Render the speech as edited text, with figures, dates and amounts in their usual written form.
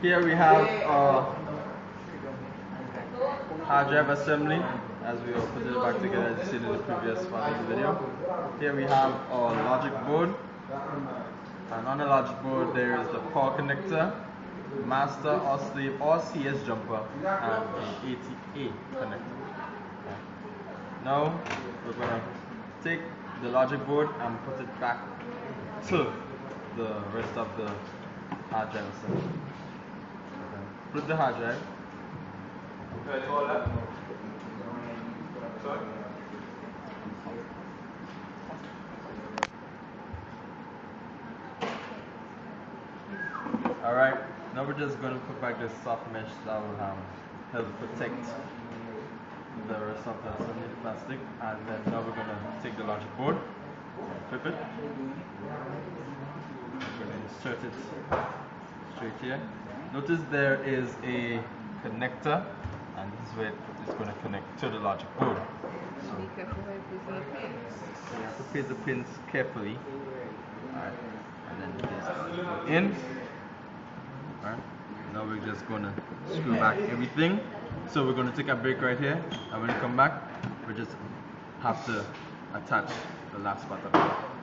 Here we have hard drive assembly as we will put it back together as you seen in the previous part of the video. Here we have our logic board, and on the logic board there is the power connector, master or slave or CS jumper, and the ATA connector. Now we're going to take the logic board and put it back to the rest of the hard drive assembly. Put the hard drive. Alright, now we're just going to put back this soft mesh that will help protect the rest of the assembly plastic, and then now we're going to take the logic board, flip it, we're going to insert it straight here. Notice there is a connector, and this is where it's going to connect to the logic board. So be careful where you put the pins. you have to place the pins carefully. Alright, and then just go in. Alright, now we're just going to screw back everything. So we're going to take a break right here, and when we come back, we just have to attach the last part of it.